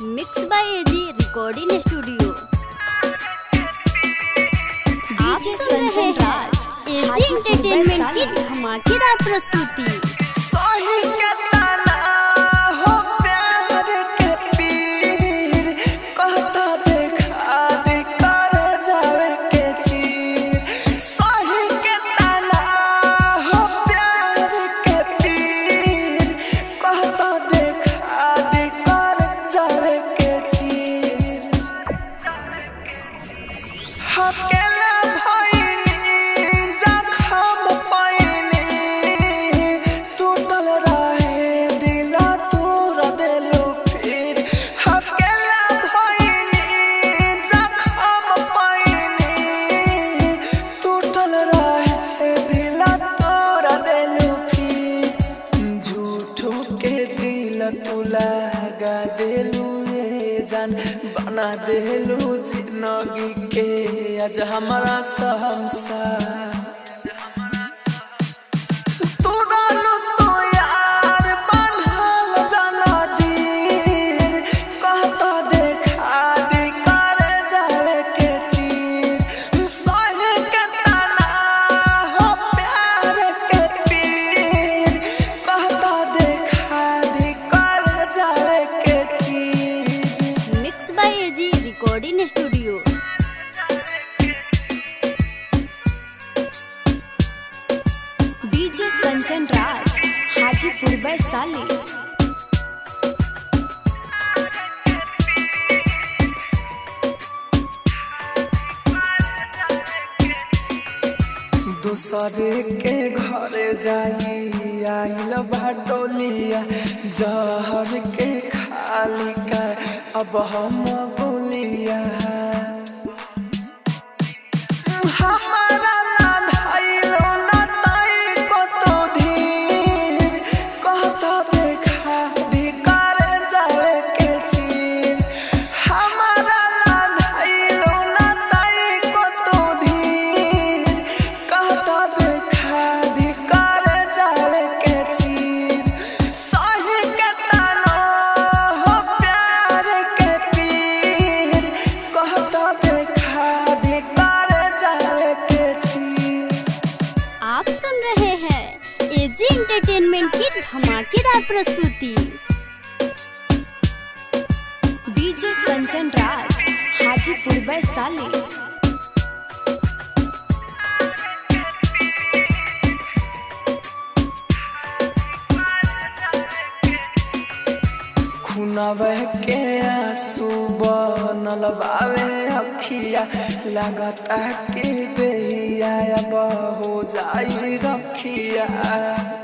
Mix by AG recording studio. आप सुन रहे हैं एजी एंटरटेनमेंट की धमाकेदार प्रस्तुति। बना देलू जिंदगी के आज हमारा संसार। Recording studio. DJ Kanchan Raj Hajipur Vaishali. दूसरे के घरे जाई आइल बाटोलिया जहर के खाली का अब हम गोलिया। एजी एंटरटेनमेंट की धमाकेदार प्रस्तुति। डीजे कंचन राज हाजीपुर वैशाली। खुनावे के आंसू बनल बावे अखिया लगता कि देहिया अब हो जाई रखिया।